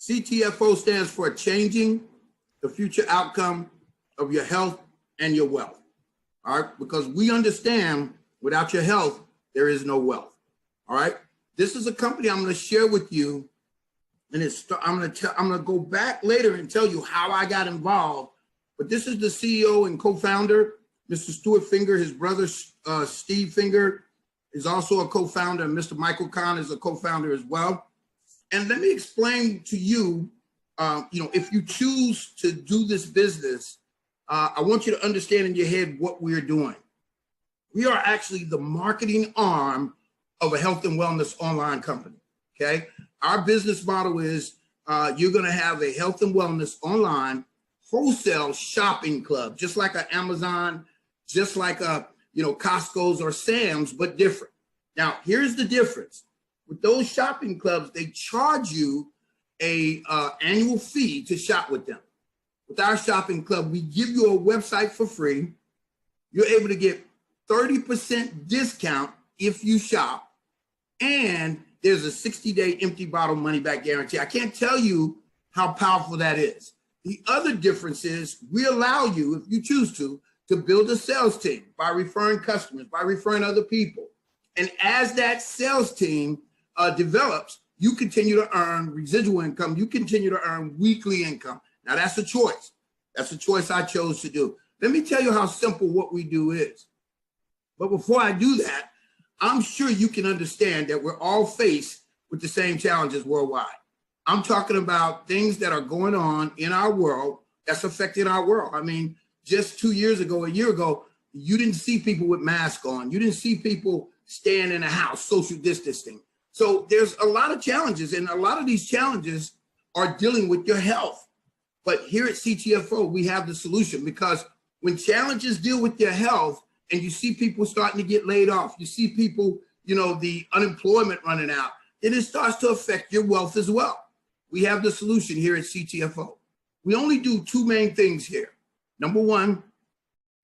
CTFO stands for changing the future outcome of your health and your wealth. All right, because we understand without your health, there is no wealth. All right, this is a company I'm going to share with you, and I'm going to go back later and tell you how I got involved. But this is the CEO and co-founder, Mr. Stuart Finger. His brother, Steve Finger, is also a co-founder, and Mr. Michael Kahn is a co-founder as well. And let me explain to you, if you choose to do this business, I want you to understand in your head what we're doing. We are actually the marketing arm of a health and wellness online company, okay? Our business model is you're gonna have a health and wellness online wholesale shopping club, just like an Amazon, just like a Costco's or Sam's, but different. Now, here's the difference. With those shopping clubs, they charge you a annual fee to shop with them. With our shopping club, we give you a website for free. You're able to get 30% discount if you shop, and there's a 60-day empty bottle money back guarantee. I can't tell you how powerful that is. The other difference is we allow you, if you choose to build a sales team by referring customers, by referring other people. And as that sales team develops, you continue to earn residual income. You continue to earn weekly income. Now that's a choice. That's a choice I chose to do. Let me tell you how simple what we do is. But before I do that, I'm sure you can understand that we're all faced with the same challenges worldwide. I'm talking about things that are going on in our world that's affecting our world. I mean, just 2 years ago, a year ago, you didn't see people with masks on. You didn't see people staying in a house, social distancing. So there's a lot of challenges, and a lot of these challenges are dealing with your health. But here at CTFO, we have the solution, because when challenges deal with your health and you see people starting to get laid off, you see people, the unemployment running out, then it starts to affect your wealth as well. We have the solution here at CTFO. We only do two main things here. Number one,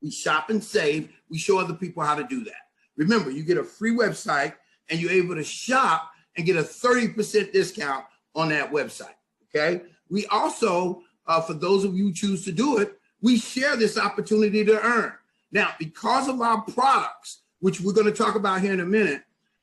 we shop and save. We show other people how to do that. Remember, you get a free website and you're able to shop and get a 30% discount on that website, okay? We also, for those of you who choose to do it, we share this opportunity to earn. Now, because of our products, which we're gonna talk about here in a minute,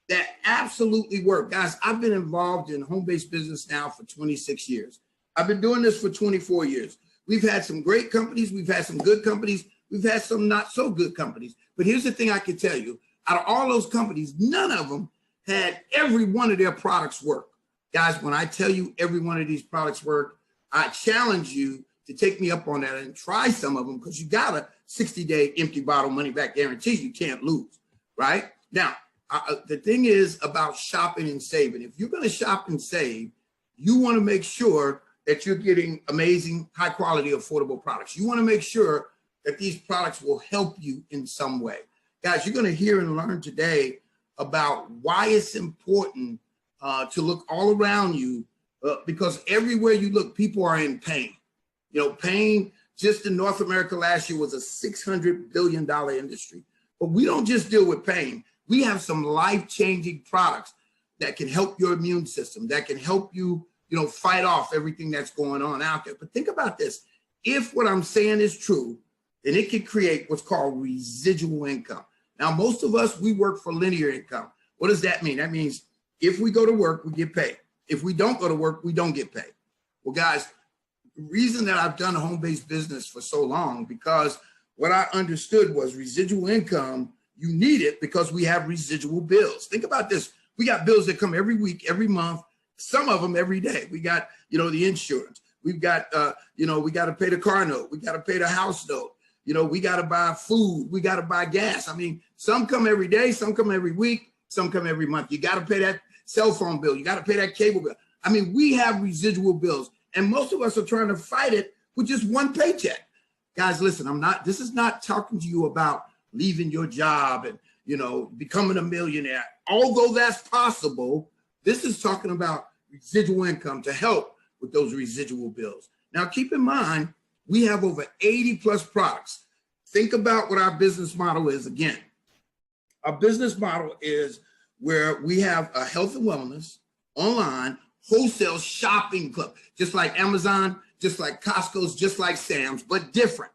that absolutely work. Guys, I've been involved in home-based business now for 26 years. I've been doing this for 24 years. We've had some great companies. We've had some good companies. We've had some not so good companies. But here's the thing I can tell you. Out of all those companies, none of them had every one of their products work. Guys, when I tell you every one of these products work, I challenge you to take me up on that and try some of them, because you got a 60-day empty bottle money back guarantee you can't lose, right? Now, the thing is about shopping and saving. If you're going to shop and save, you want to make sure that you're getting amazing, high quality, affordable products. You want to make sure that these products will help you in some way. Guys, you're going to hear and learn today about why it's important to look all around you, because everywhere you look, people are in pain. Pain just in North America last year was a $600 billion industry. But we don't just deal with pain. We have some life-changing products that can help your immune system, that can help you, fight off everything that's going on out there. But think about this. If what I'm saying is true, then it can create what's called residual income. Now, most of us, we work for linear income. What does that mean? That means if we go to work, we get paid. If we don't go to work, we don't get paid. Well, guys, the reason that I've done a home-based business for so long, because what I understood was residual income, you need it because we have residual bills. Think about this. We got bills that come every week, every month, some of them every day. We got, the insurance. We've got, we got to pay the car note. We got to pay the house note. We got to buy food. We got to buy gas. I mean, some come every day, some come every week, some come every month. You got to pay that cell phone bill. You got to pay that cable bill. I mean, we have residual bills, and most of us are trying to fight it with just one paycheck. Guys, listen, this is not talking to you about leaving your job and, becoming a millionaire. Although that's possible, this is talking about residual income to help with those residual bills. Now, keep in mind, we have over 80 plus products. Think about what our business model is again. Our business model is where we have a health and wellness online wholesale shopping club, just like Amazon, just like Costco's, just like Sam's, but different.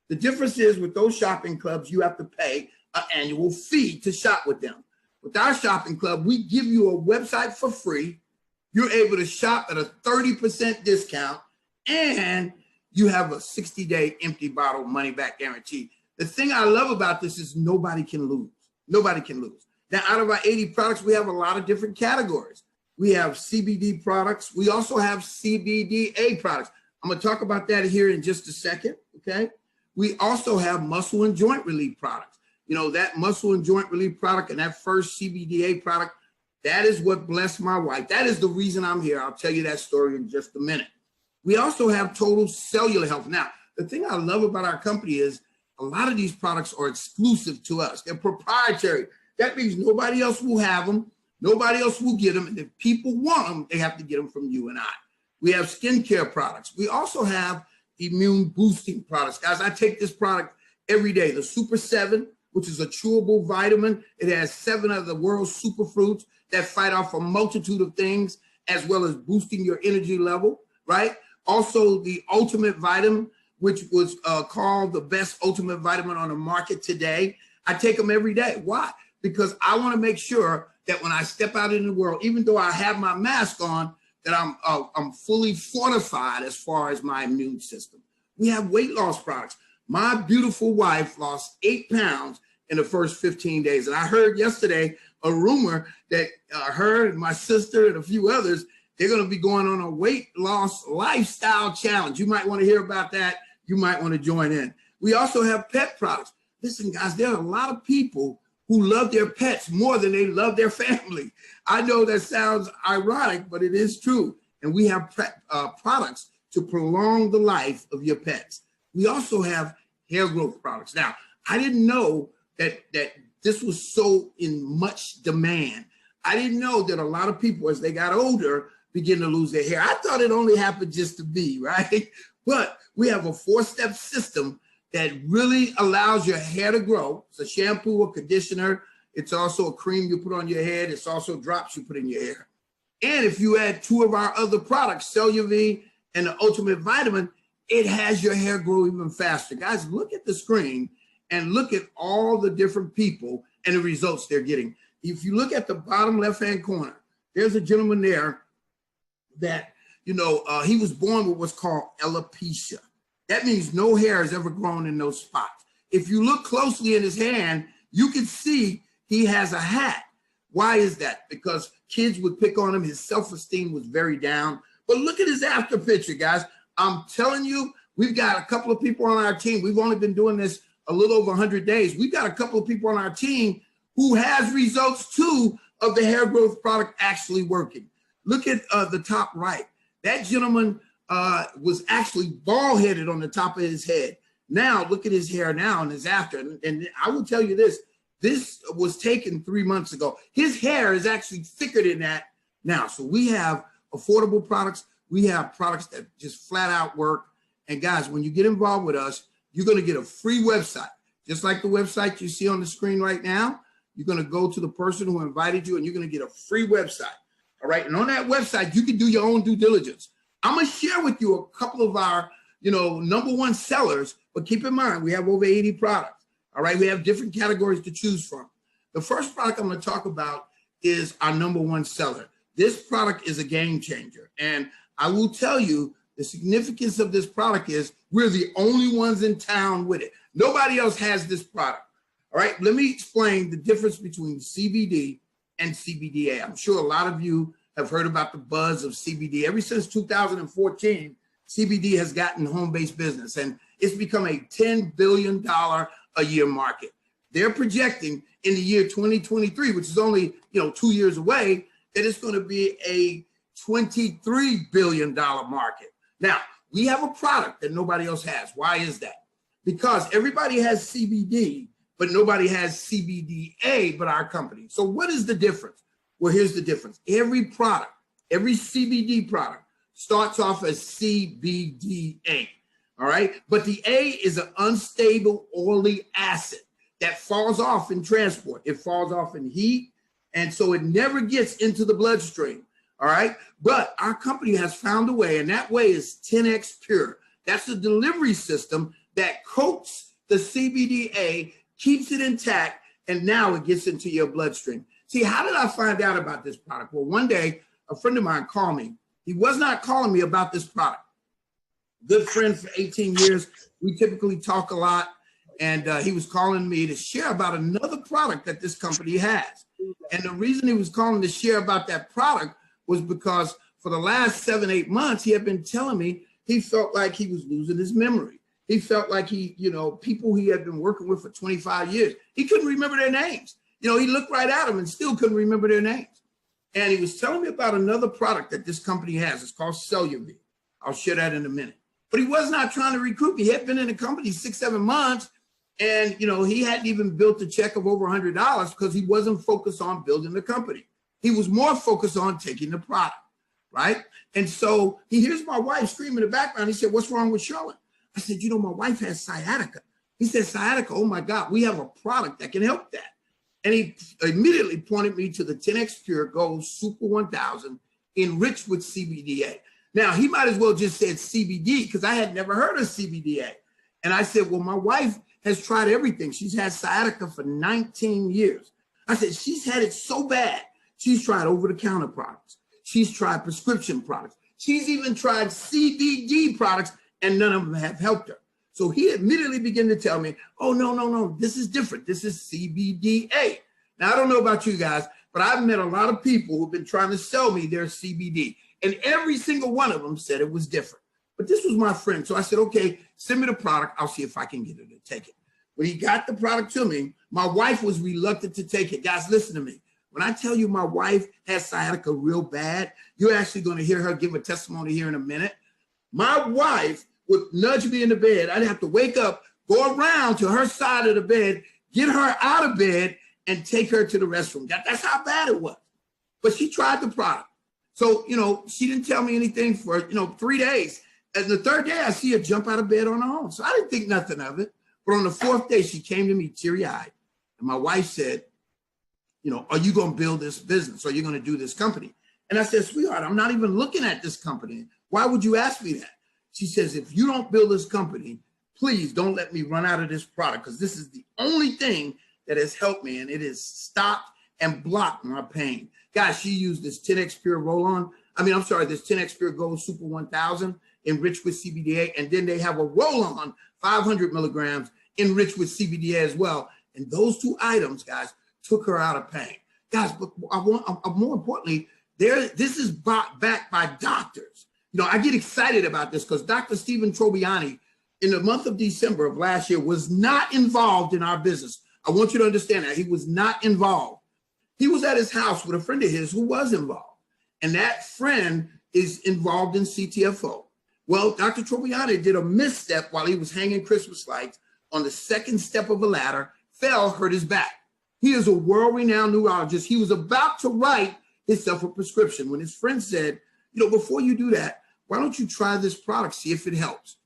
The difference is with those shopping clubs, you have to pay an annual fee to shop with them. With our shopping club, we give you a website for free. You're able to shop at a 30% discount, and you have a 60-day empty bottle money back guarantee. The thing I love about this is nobody can lose. Nobody can lose. Now, out of our 80 products, we have a lot of different categories. We have CBD products. We also have CBDA products. I'm going to talk about that here in just a second, okay? We also have muscle and joint relief products. You know, that muscle and joint relief product and that first CBDA product, that is what blessed my wife. That is the reason I'm here. I'll tell you that story in just a minute. We also have total cellular health. Now, the thing I love about our company is a lot of these products are exclusive to us. They're proprietary. That means nobody else will have them. Nobody else will get them. And if people want them, they have to get them from you and I. We have skincare products. We also have immune boosting products. Guys, I take this product every day. The Super 7, which is a chewable vitamin. It has 7 of the world's superfruits that fight off a multitude of things, as well as boosting your energy level, right? Also, the Ultimate Vitamin, which was called the best ultimate vitamin on the market today. I take them every day. Why? Because I want to make sure that when I step out in the world, even though I have my mask on, that I'm fully fortified as far as my immune system. We have weight loss products. My beautiful wife lost 8 pounds in the first 15 days. And I heard yesterday a rumor that her and my sister and a few others, they're going to be going on a weight loss lifestyle challenge. You might want to hear about that. You might want to join in. We also have pet products. Listen, guys, there are a lot of people who love their pets more than they love their family. I know that sounds ironic, but it is true. And we have products to prolong the life of your pets. We also have hair growth products. Now, I didn't know that this was so in much demand. I didn't know that a lot of people, as they got older, begin to lose their hair. I thought it only happened just to be, right? But we have a 4-step system that really allows your hair to grow. It's a shampoo, a conditioner. It's also a cream you put on your head. It's also drops you put in your hair. And if you add 2 of our other products, CelluV and the Ultimate Vitamin, it has your hair grow even faster. Guys, look at the screen and look at all the different people and the results they're getting. If you look at the bottom left-hand corner, there's a gentleman there that, you know, he was born with what's called alopecia. That means no hair has ever grown in those spots. If you look closely in his hand, you can see he has a hat. Why is that? Because kids would pick on him. His self-esteem was very down. But look at his after picture, guys. I'm telling you, we've got a couple of people on our team. We've only been doing this a little over 100 days. We've got a couple of people on our team who has results too of the hair growth product actually working. Look at the top right. That gentleman was actually bald-headed on the top of his head. Now, look at his hair now and his after. And I will tell you this was taken 3 months ago. His hair is actually thicker than that now. So we have affordable products. We have products that just flat out work. And guys, when you get involved with us, you're going to get a free website. Just like the website you see on the screen right now, you're going to go to the person who invited you and you're going to get a free website. All right. And on that website, you can do your own due diligence. I'm going to share with you a couple of our, #1 sellers, but keep in mind, we have over 80 products. All right. We have different categories to choose from. The first product I'm going to talk about is our #1 seller. This product is a game changer. And I will tell you the significance of this product is we're the only ones in town with it. Nobody else has this product. All right. Let me explain the difference between CBD and CBDA. I'm sure a lot of you have heard about the buzz of CBD. Ever since 2014, CBD has gotten home-based business, and it's become a $10 billion a year market. They're projecting in the year 2023, which is only 2 years away, that it's going to be a $23 billion market. Now, we have a product that nobody else has. Why is that? Because everybody has CBD, but nobody has CBDA but our company. So what is the difference? Well, here's the difference. Every product, every CBD product starts off as CBDA, all right? But the A is an unstable oily acid that falls off in transport. It falls off in heat, and so it never gets into the bloodstream. all right? But our company has found a way, and that way is 10X Pure. That's a delivery system that coats the CBDA, keeps it intact, and now it gets into your bloodstream. See, how did I find out about this product? Well, one day, a friend of mine called me. He was not calling me about this product. Good friend for 18 years. We typically talk a lot. And he was calling me to share about another product that this company has. And the reason he was calling to share about that product was because for the last 7, 8 months, he had been telling me he felt like he was losing his memory. He felt like he, people he had been working with for 25 years, he couldn't remember their names. He looked right at them and still couldn't remember their names. And he was telling me about another product that this company has. It's called SILAS. I'll share that in a minute. But he was not trying to recruit me. He had been in the company 6, 7 months. And, he hadn't even built a check of over $100 because he wasn't focused on building the company. He was more focused on taking the product, right? And so he hears my wife screaming in the background. He said, "What's wrong with Charlotte?" I said, "My wife has sciatica." He said, "Sciatica, oh my God, we have a product that can help that." And he immediately pointed me to the 10X Pure Gold Super 1000 enriched with CBDA. Now, he might as well just said CBD because I had never heard of CBDA. And I said, "Well, my wife has tried everything. She's had sciatica for 19 years. I said, "She's had it so bad. She's tried over-the-counter products. She's tried prescription products. She's even tried CBD products, and none of them have helped her." So he immediately began to tell me, "Oh, no, this is different. This is CBDA." Now, I don't know about you guys, but I've met a lot of people who've been trying to sell me their CBD, and every single one of them said it was different. But this was my friend. So I said, "Okay, send me the product. I'll see if I can get her to take it." When he got the product to me, my wife was reluctant to take it. Guys, listen to me. When I tell you my wife has sciatica real bad, you're actually going to hear her give a testimony here in a minute. My wife would nudge me in the bed. I'd have to wake up, go around to her side of the bed, get her out of bed, and take her to the restroom. That's how bad it was. But she tried the product. So, she didn't tell me anything for, 3 days. And the third day, I see her jump out of bed on her own. So I didn't think nothing of it. But on the 4th day, she came to me teary-eyed. And my wife said, "Are you going to build this business? Are you going to do this company?" And I said, "Sweetheart, I'm not even looking at this company. Why would you ask me that?" She says, "If you don't build this company, please don't let me run out of this product because this is the only thing that has helped me, and it has stopped and blocked my pain." Guys, she used this 10X Pure roll-on. This 10X Pure Gold Super 1000 enriched with CBDA, and then they have a roll-on 500 milligrams enriched with CBDA as well. And those 2 items, guys, took her out of pain. Guys, but more importantly, this is backed by doctors. I get excited about this because Dr. Stephen Trobiani, in the month of December of last year, was not involved in our business. I want you to understand that. He was not involved. He was at his house with a friend of his who was involved. And that friend is involved in Ctfo. Well, Dr. Trobiani did a misstep while he was hanging Christmas lights on the 2nd step of a ladder, fell, hurt his back. He is a world-renowned neurologist. He was about to write himself a prescription when his friend said, "Before you do that, why don't you try this product, see if it helps?"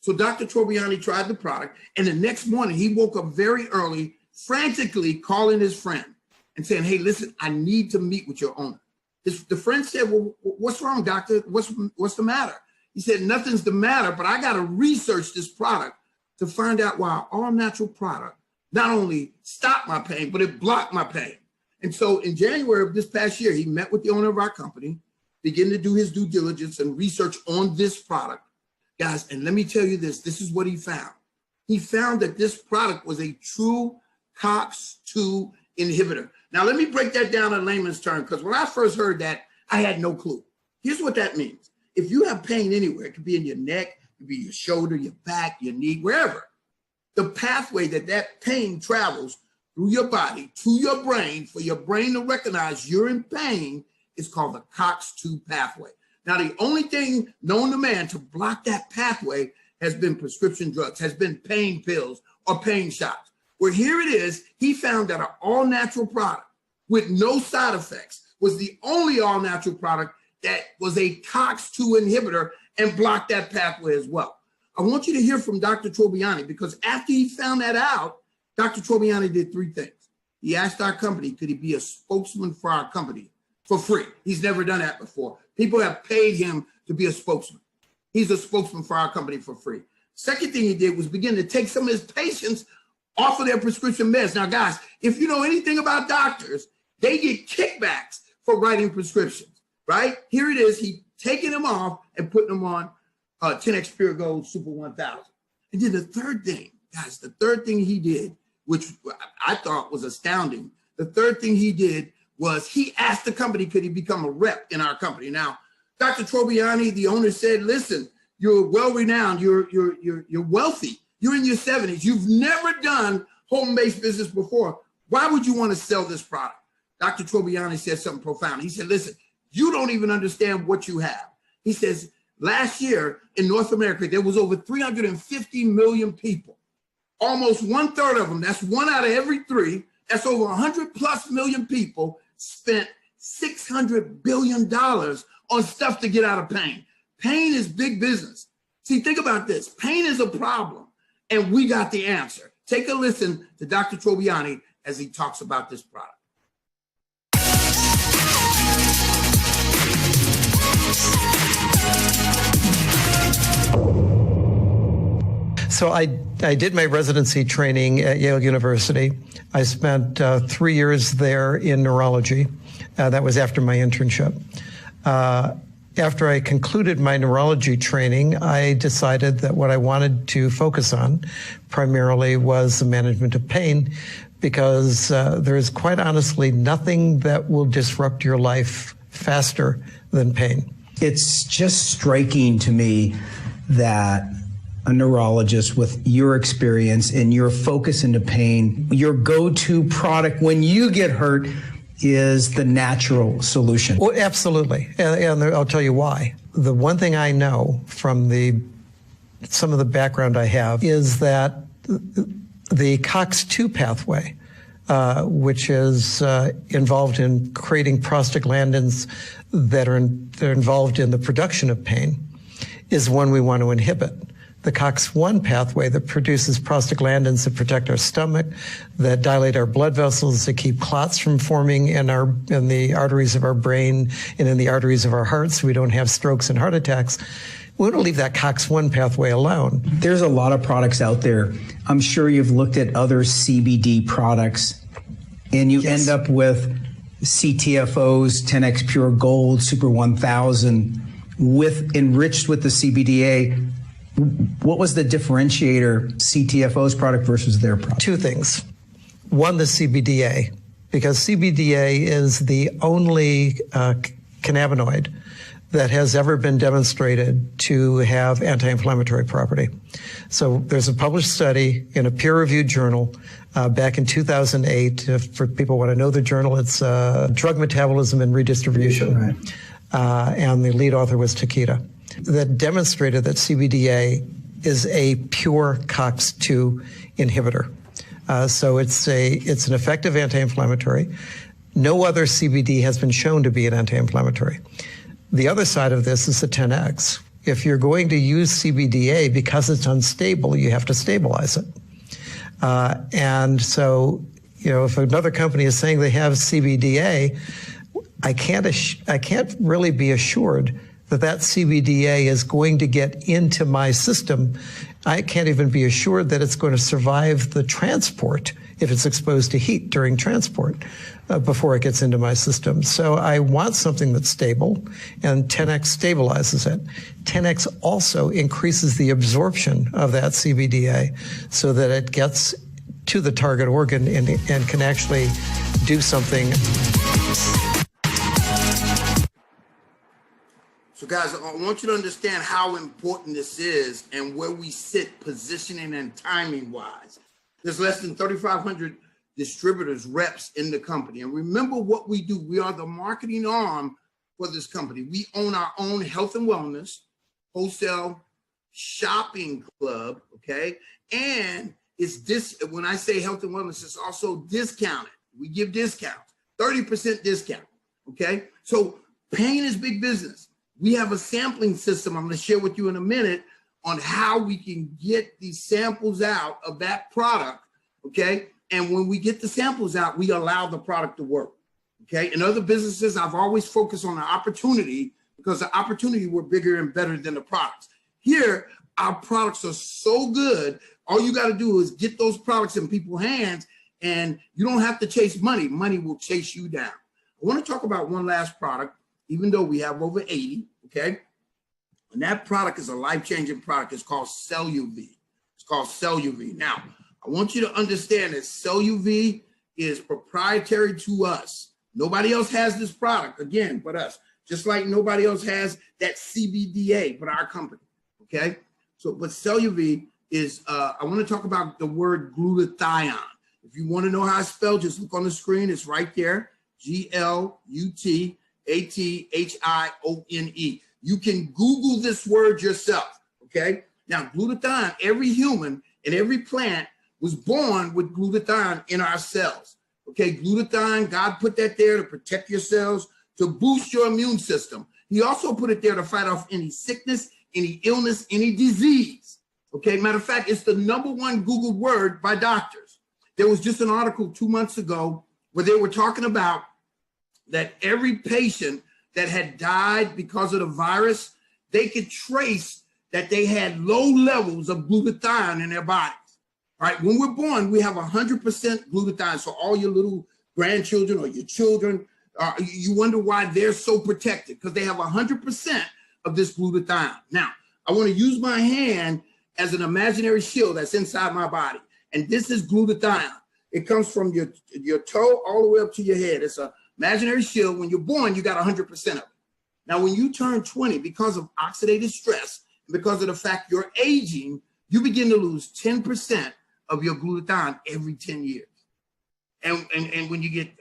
So Dr. Trobiani tried the product, and the next morning he woke up very early, frantically calling his friend and saying, "Hey, listen, I need to meet with your owner." The friend said, "Well, what's wrong, doctor? What's the matter?" He said, "Nothing's the matter, but I got to research this product to find out why our all-natural product not only stopped my pain, but it blocked my pain." And so in January of this past year, he met with the owner of our company, began to do his due diligence and research on this product. Guys, and let me tell you this is what he found. He found that this product was a true COX-2 inhibitor. Now, let me break that down in layman's terms, because when I first heard that, I had no clue. Here's what that means. If you have pain anywhere, it could be in your neck, it could be your shoulder, your back, your knee, wherever, the pathway that pain travels through your body to your brain for your brain to recognize you're in pain is called the COX-2 pathway. Now, the only thing known to man to block that pathway has been prescription drugs, has been pain pills or pain shots. Where here it is, he found that an all-natural product with no side effects was the only all-natural product that was a COX-2 inhibitor and blocked that pathway as well. I want you to hear from Dr. Trobiani, because after he found that out, Dr. Trobiani did 3 things. He asked our company, could he be a spokesman for our company? for free. He's never done that before. People have paid him to be a spokesman. He's a spokesman for our company for free. Second thing he did was begin to take some of his patients off of their prescription meds. Now, guys, if you know anything about doctors, they get kickbacks for writing prescriptions, right? Here it is. He taking them off and putting them on 10X Pure Gold Super 1000. And then the third thing, guys, the third thing he did, which I thought was astounding, the third thing he did was he asked the company, could he become a rep in our company? Now, Dr. Trobiani, the owner, said, listen, you're well-renowned, you're wealthy, you're in your 70s, you've never done home-based business before. Why would you want to sell this product? Dr. Trobiani said something profound. He said, listen, you don't even understand what you have. He says, last year in North America, there was over 350 million people. Almost 1/3 of them, that's 1 out of every 3, that's over 100+ million people spent $600 billion on stuff to get out of pain. Pain is big business. See, think about this. Pain is a problem, and we got the answer. Take a listen to Dr. Trobiani as he talks about this product. So I did my residency training at Yale University. I spent 3 years there in neurology. That was after my internship. After I concluded my neurology training, I decided that what I wanted to focus on primarily was the management of pain, because there is quite honestly nothing that will disrupt your life faster than pain. It's just striking to me that a neurologist with your experience and your focus into pain, your go-to product when you get hurt is the natural solution. Well, absolutely. And I'll tell you why. The one thing I know from some of the background I have is that the COX-2 pathway, which is involved in creating prostaglandins that are involved in the production of pain, is one we want to inhibit. The COX-1 pathway that produces prostaglandins that protect our stomach, that dilate our blood vessels, that keep clots from forming in the arteries of our brain and in the arteries of our hearts so we don't have strokes and heart attacks. We want to leave that COX-1 pathway alone. There's a lot of products out there. I'm sure you've looked at other CBD products, and you end up with Ctfos, 10X Pure Gold, Super 1000, enriched with the CBDA. What was the differentiator, Ctfo's product versus their product? Two things. One, the CBDA, because CBDA is the only cannabinoid that has ever been demonstrated to have anti-inflammatory property. So there's a published study in a peer-reviewed journal back in 2008. For people who want to know the journal, it's Drug Metabolism and Redistribution. Right. And the lead author was Takeda, that demonstrated that CBDA is a pure COX-2 inhibitor. So it's an effective anti-inflammatory. No other CBD has been shown to be an anti-inflammatory. The other side of this is the 10X. If you're going to use CBDA because it's unstable, you have to stabilize it. And so, if another company is saying they have CBDA, I can't really be assured that CBDA is going to get into my system. I can't even be assured that it's going to survive the transport if it's exposed to heat during transport before it gets into my system. So I want something that's stable, and 10X stabilizes it. 10X also increases the absorption of that CBDA so that it gets to the target organ and can actually do something. So guys, I want you to understand how important this is and where we sit positioning and timing wise. There's less than 3,500 distributors, reps in the company. And remember what we do. We are the marketing arm for this company. We own our own health and wellness, wholesale shopping club, okay? And when I say health and wellness, it's also discounted. We give discounts, 30% discount, okay? So pain is big business. We have a sampling system I'm going to share with you in a minute on how we can get these samples out of that product, okay? And when we get the samples out, we allow the product to work, Okay. In other businesses, I've always focused on the opportunity because the opportunity were bigger and better than the products. Here, our products are so good. All you got to do is get those products in people's hands, and you don't have to chase money. Money will chase you down. I want to talk about one last product, even though we have over 80, okay? And that product is a life-changing product. It's called SILAS. It's called SILAS. Now, I want you to understand that SILAS is proprietary to us. Nobody else has this product, again, but us. Just like nobody else has that CBDA, but our company, okay? So, but SILAS is, I want to talk about the word glutathione. If you want to know how it's spelled, just look on the screen. It's right there, Glutathhione. You can Google this word yourself, okay? Now, glutathione, every human and every plant was born with glutathione in our cells, okay? Glutathione, God put that there to protect your cells, to boost your immune system. He also put it there to fight off any sickness, any illness, any disease, okay? Matter of fact, it's the #1 Googled word by doctors. There was just an article 2 months ago where they were talking about that every patient that had died because of the virus, they could trace that they had low levels of glutathione in their bodies. All right, when we're born, we have 100% glutathione. So all your little grandchildren or your children, you wonder why they're so protected, because they have 100% of this glutathione. Now, I want to use my hand as an imaginary shield that's inside my body. And this is glutathione. It comes from your toe all the way up to your head. It's an imaginary shield. When you're born, you got 100% of it. Now, when you turn 20, because of oxidative stress, because of the fact you're aging, you begin to lose 10% of your glutathione every 10 years. And when you get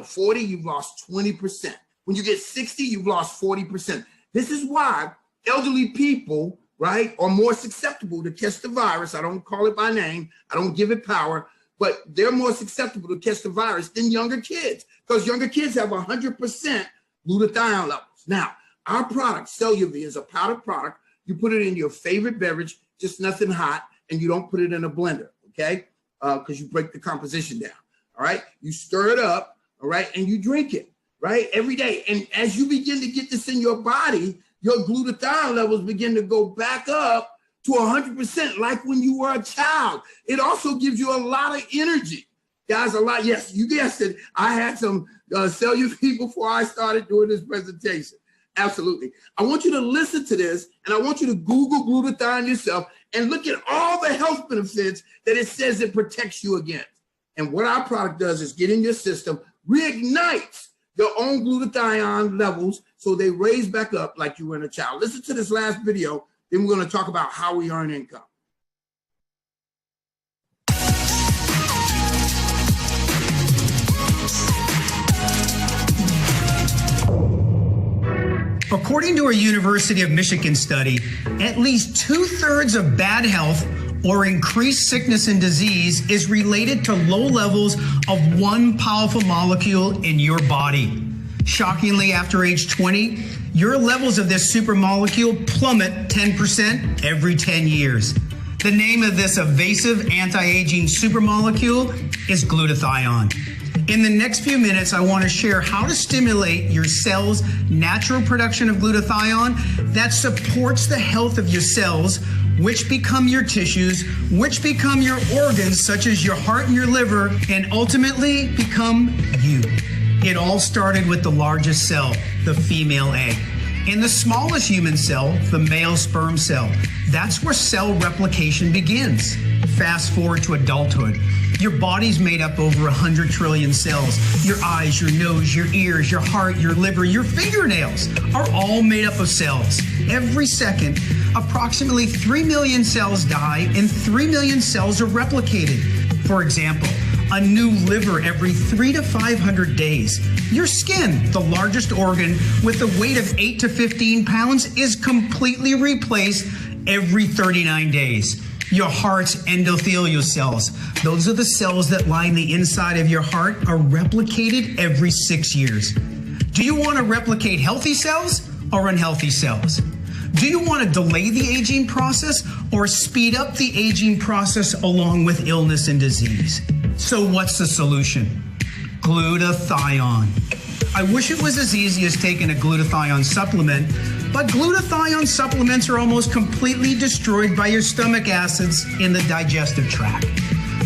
40, you've lost 20%. When you get 60, you've lost 40%. This is why elderly people, right, are more susceptible to catch the virus. I don't call it by name. I don't give it power, but they're more susceptible to catch the virus than younger kids, because younger kids have 100% glutathione levels. Now, our product, SILAS, is a powdered product. You put it in your favorite beverage, just nothing hot, and you don't put it in a blender, okay? Because you break the composition down, all right? You stir it up, all right, and you drink it, right, every day. And as you begin to get this in your body, your glutathione levels begin to go back up to 100%, like when you were a child. It also gives you a lot of energy. Guys, a lot, yes, you guessed it. I had some SILAS before I started doing this presentation. Absolutely. I want you to listen to this, and I want you to Google glutathione yourself and look at all the health benefits that it says it protects you against. And what our product does is get in your system, reignites your own glutathione levels so they raise back up like you were in a child. Listen to this last video, then we're going to talk about how we earn income. According to a University of Michigan study, at least 2/3 of bad health or increased sickness and disease is related to low levels of one powerful molecule in your body. Shockingly, after age 20, your levels of this supermolecule plummet 10% every 10 years. The name of this evasive anti-aging supermolecule is glutathione. In the next few minutes, I want to share how to stimulate your cells' natural production of glutathione that supports the health of your cells, which become your tissues, which become your organs, such as your heart and your liver, and ultimately become you. It all started with the largest cell, the female egg. In the smallest human cell, the male sperm cell, that's where cell replication begins. Fast forward to adulthood. Your body's made up over 100 trillion cells. Your eyes, your nose, your ears, your heart, your liver, your fingernails are all made up of cells. Every second, approximately 3 million cells die and 3 million cells are replicated. For example, a new liver every 300 to 500 days. Your skin, the largest organ with a weight of 8 to 15 pounds, is completely replaced every 39 days. Your heart's endothelial cells, those are the cells that line the inside of your heart, are replicated every 6 years. Do you want to replicate healthy cells or unhealthy cells? Do you want to delay the aging process or speed up the aging process along with illness and disease? So what's the solution? Glutathione. I wish it was as easy as taking a glutathione supplement, but glutathione supplements are almost completely destroyed by your stomach acids in the digestive tract.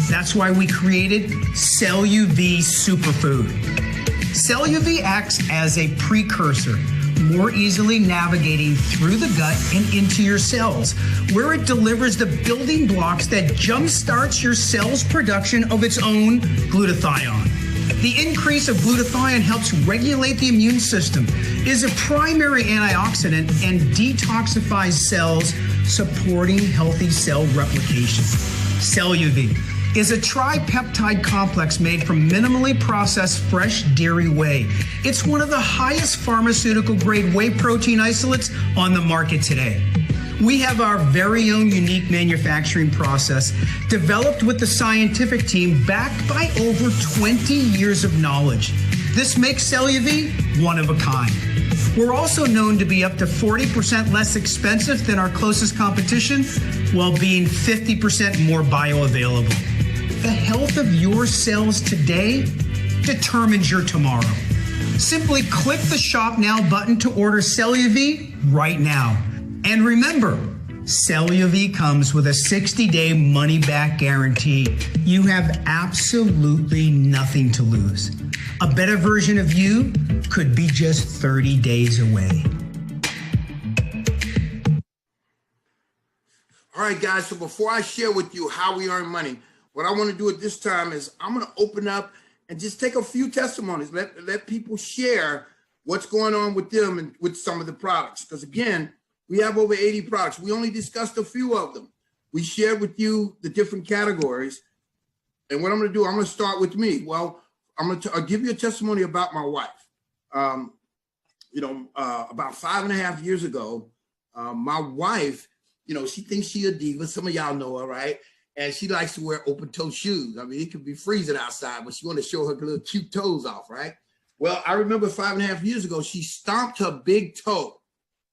That's why we created CellUV Superfood. CellUV acts as a precursor, more easily navigating through the gut and into your cells, where it delivers the building blocks that jumpstarts your cell's production of its own glutathione. The increase of glutathione helps regulate the immune system, is a primary antioxidant, and detoxifies cells, supporting healthy cell replication. CellUV is a tripeptide complex made from minimally processed fresh dairy whey. It's one of the highest pharmaceutical grade whey protein isolates on the market today. We have our very own unique manufacturing process developed with the scientific team backed by over 20 years of knowledge. This makes CellUV one of a kind. We're also known to be up to 40% less expensive than our closest competition while being 50% more bioavailable. The health of your cells today determines your tomorrow. Simply click the Shop Now button to order CellUV right now. And remember, CellUV comes with a 60-day money-back guarantee. You have absolutely nothing to lose. A better version of you could be just 30 days away. All right, guys, so before I share with you how we earn money, what I want to do at this time is I'm going to open up and just take a few testimonies. Let people share what's going on with them and with some of the products. Because again, we have over 80 products. We only discussed a few of them. We shared with you the different categories. And what I'm going to do, I'm going to start with me. Well, I'll give you a testimony about my wife. About 5.5 years ago, my wife, she thinks she a diva. Some of y'all know her, right? And she likes to wear open-toe shoes. I mean, it could be freezing outside, but she want to show her little cute toes off, right? Well, I remember 5.5 years ago, she stomped her big toe.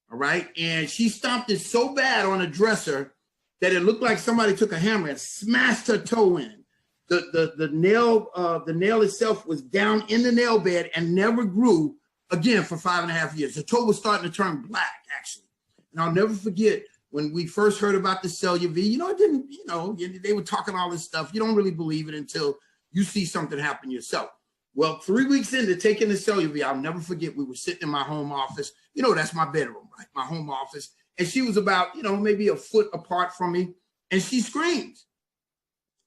All right. And she stomped it so bad on a dresser that it looked like somebody took a hammer and smashed her toe in. The nail itself was down in the nail bed and never grew again for 5.5 years. The toe was starting to turn black, actually. And I'll never forget when we first heard about the CellUV, they were talking all this stuff. You don't really believe it until you see something happen yourself. Well, 3 weeks into taking the CellUV, I'll never forget, we were sitting in my home office. That's my bedroom, right? My home office. And she was about, maybe a foot apart from me. And she screams.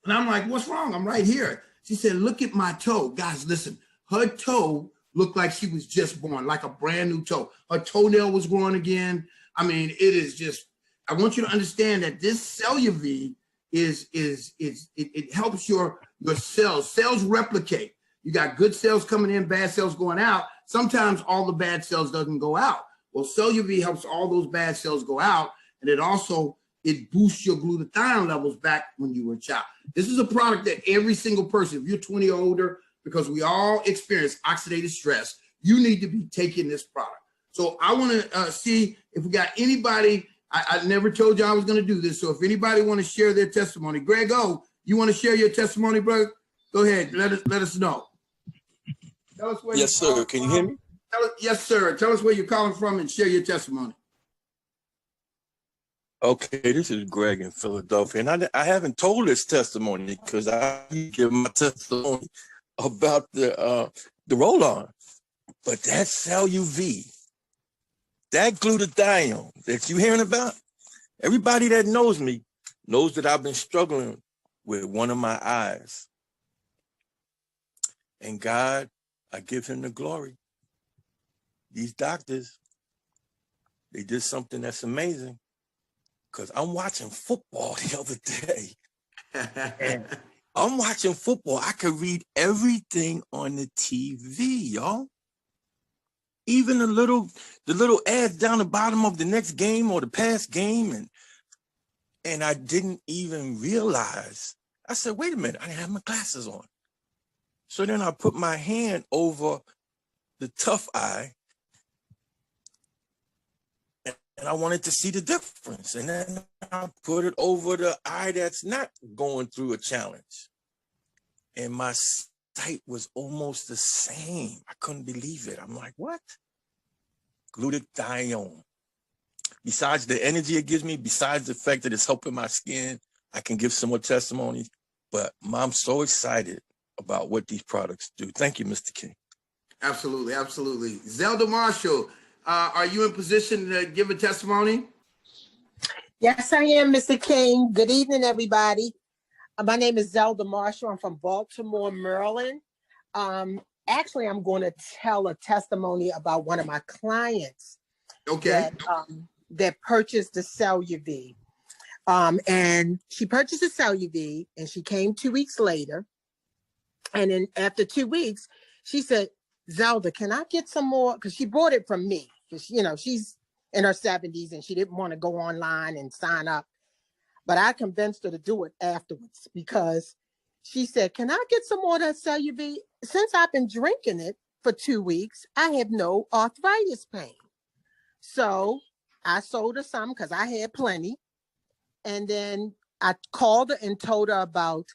And I'm like, what's wrong? I'm right here. She said, look at my toe. Guys, listen, her toe looked like she was just born, like a brand new toe. Her toenail was growing again. I mean, it is just, I want you to understand that this CellUV it helps your cells. Cells replicate. You got good cells coming in, bad cells going out. Sometimes all the bad cells doesn't go out. Well, CellUV helps all those bad cells go out, and it boosts your glutathione levels back when you were a child. This is a product that every single person, if you're 20 or older, because we all experience oxidative stress, you need to be taking this product. So I want to see if we got anybody. I never told you I was going to do this. So if anybody want to share their testimony, Greg O, you want to share your testimony, brother? Go ahead. Let us know. Tell us where yes, sir. Can you hear me? Yes, sir. Tell us where you're calling from and share your testimony. Okay, this is Greg in Philadelphia, and I haven't told this testimony because I give my testimony about the roll-on, but that CellUV, that glutathione that you're hearing about, everybody that knows me knows that I've been struggling with one of my eyes, and God, I give him the glory. These doctors, they did something that's amazing, because I'm watching football the other day. And I'm watching football. I could read everything on the TV, y'all. Even the little ads down the bottom of the next game or the past game. And I didn't even realize. I said, wait a minute, I didn't have my glasses on. So then I put my hand over the tough eye, and I wanted to see the difference. And then I put it over the eye that's not going through a challenge. And my site was almost the same. I couldn't believe it. I'm like, what? Glutathione. Besides the energy it gives me, besides the fact that it's helping my skin, I can give some more testimonies. But I'm so excited about what these products do. Thank you, Mr. King. Absolutely, absolutely. Zelda Marshall, are you in position to give a testimony? Yes, I am, Mr. King. Good evening, everybody. My name is Zelda Marshall. I'm from Baltimore, Maryland. Actually, I'm going to tell a testimony about one of my clients that purchased the CellUV. And she purchased the CellUV, and she came 2 weeks later. And then after 2 weeks, she said, Zelda, can I get some more? Because she bought it from me. Because, you know, she's in her 70s and she didn't want to go online and sign up. But I convinced her to do it afterwards because she said, can I get some more of that CellUV? Since I've been drinking it for 2 weeks, I have no arthritis pain. So I sold her some because I had plenty. And then I called her and told her about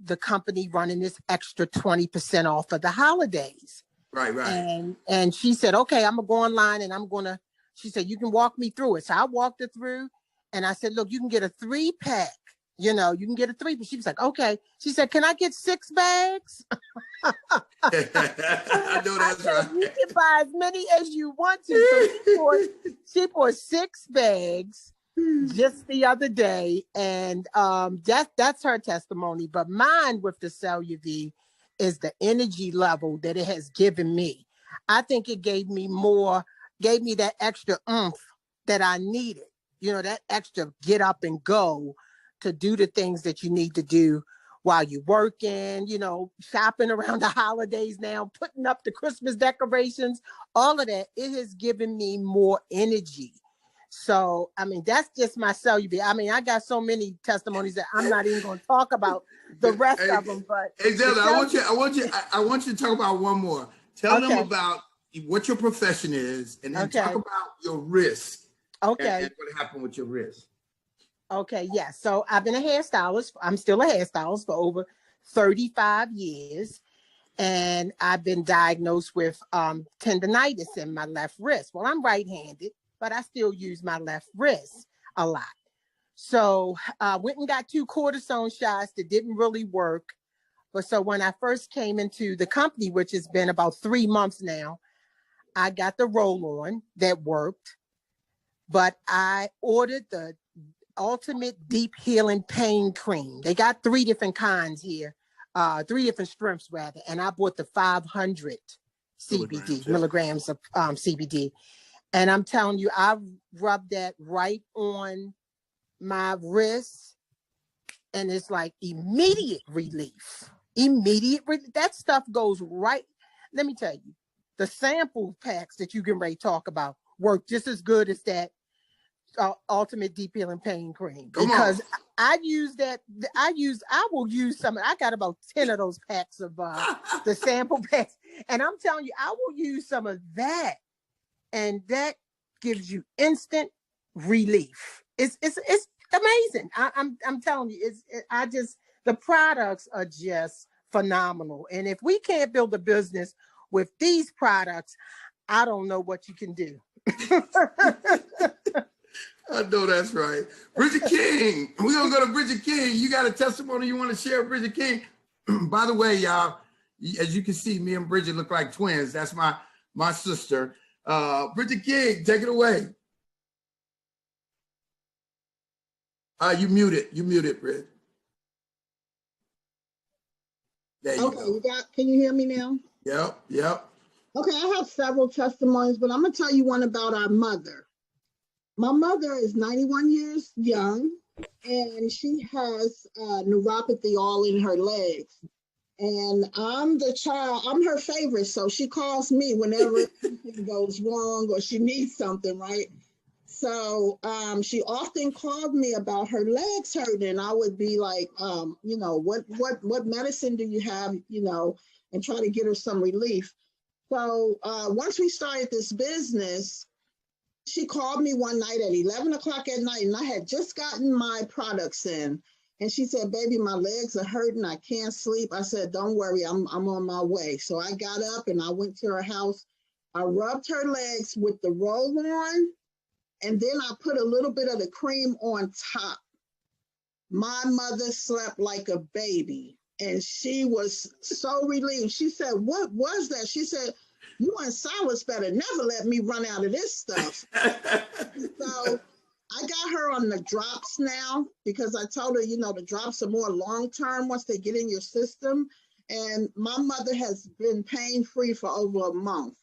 the company running this extra 20% off for the holidays. Right. And she said, okay, I'm gonna go online and she said, you can walk me through it. So I walked her through and I said, look, you can get a 3-pack, you can get a 3. But she was like, okay. She said, can I get 6 bags? I know that's right. You can buy as many as you want to. So she bought 6 bags just the other day. And that's her testimony. But mine with the CellUV is the energy level that it has given me. I think it gave me that extra oomph that I needed, that extra get up and go to do the things that you need to do while you're working, shopping around the holidays now, putting up the Christmas decorations, all of that. It has given me more energy. So, I mean, that's just my CellUV. I mean, I got so many testimonies that I'm not even going to talk about the rest of them. But hey, Zelda, I want you to talk about one more. Tell them about what your profession is, and then talk about your risk. Okay. And what happened with your risk. Okay, yes. Yeah. So I've been a hairstylist. I'm still a hairstylist for over 35 years. And I've been diagnosed with tendonitis in my left wrist. Well, I'm right-handed, but I still use my left wrist a lot. So I went and got 2 cortisone shots that didn't really work. But so when I first came into the company, which has been about 3 months now, I got the roll-on that worked. But I ordered the Ultimate Deep Healing Pain Cream. They got 3 different kinds here, 3 different strengths rather. And I bought the 500 milligrams of CBD. And I'm telling you, I rubbed that right on my wrist, and it's like immediate relief. That stuff goes right. Let me tell you, the sample packs that you can talk about work just as good as that Ultimate Deep Healing Pain Cream, because I will use some. I got about 10 of those packs of the sample packs, and I'm telling you, I will use some of that, and that gives you instant relief. It's amazing. I'm telling you, the products are just phenomenal, and if we can't build a business with these products, I don't know what you can do. I know that's right. Bridget King. We're going to go to Bridget King. You got a testimony you want to share, Bridget King? By the way, y'all, as you can see, me and Bridget look like twins. That's my sister. Bridget King, take it away. You muted, Bridget. There you go. Can you hear me now? Yep. Okay, I have several testimonies, but I'm going to tell you one about our mother. My mother is 91 years young, and she has neuropathy all in her legs. And I'm her favorite, so she calls me whenever something goes wrong or she needs something, right? So she often called me about her legs hurting. I would be like, what medicine do you have, and try to get her some relief. So once we started this business, she called me one night at 11 o'clock at night, and I had just gotten my products in. And she said, baby, my legs are hurting. I can't sleep. I said, don't worry, I'm on my way. So I got up and I went to her house. I rubbed her legs with the roll on, and then I put a little bit of the cream on top. My mother slept like a baby, and she was so relieved. She said, what was that? She said, you and Silas better never let me run out of this stuff. So I got her on the drops now, because I told her, you know, the drops are more long-term once they get in your system. And my mother has been pain-free for over a month.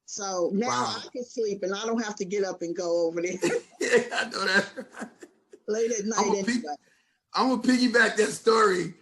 So now Wow. I can sleep and I don't have to get up and go over there. Yeah, I know that. Late at night anyway. I'm gonna piggyback that story.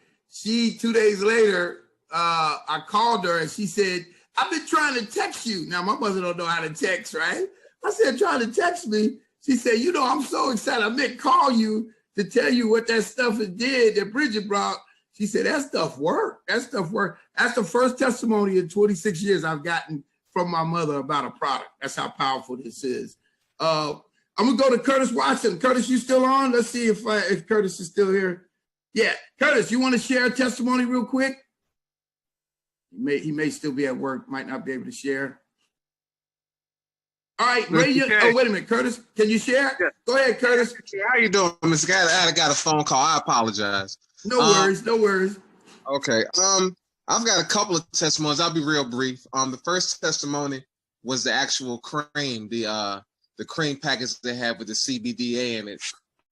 2 days later, I called her and she said, I've been trying to text you. Now my mother don't know how to text, right? I said, trying to text me. She said, you know, I'm so excited. I meant call you to tell you what that stuff it did that Bridget brought. She said, that stuff worked. That stuff worked. That's the first testimony in 26 years I've gotten from my mother about a product. That's how powerful this is. I'm gonna go to Curtis Watson. Curtis, you still on? Let's see if Curtis is still here. Yeah, Curtis, you want to share a testimony real quick? He may still be at work, might not be able to share. All right, Ray, oh, wait a minute, Curtis, can you share? Yeah. Go ahead, Curtis. How you doing, Mr. Guy? I got a phone call. I apologize. No worries, no worries. Okay. I've got a couple of testimonies. I'll be real brief. The first testimony was the actual cream, the cream package they have with the CBDA in it.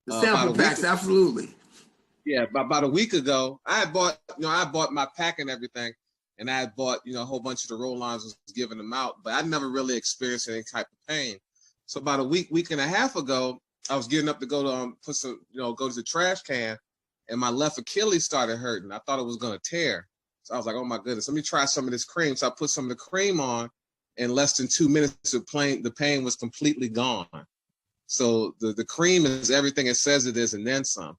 The sample packs, absolutely. Yeah, about a week ago, I bought my pack and everything, and I had bought, a whole bunch of the roll-ons, was giving them out, but I never really experienced any type of pain. So about a week and a half ago, I was getting up to go to go to the trash can, and my left Achilles started hurting. I thought it was gonna tear. So I was like, oh my goodness, let me try some of this cream. So I put some of the cream on. In less than 2 minutes, the pain was completely gone. So the cream is everything it says it is and then some.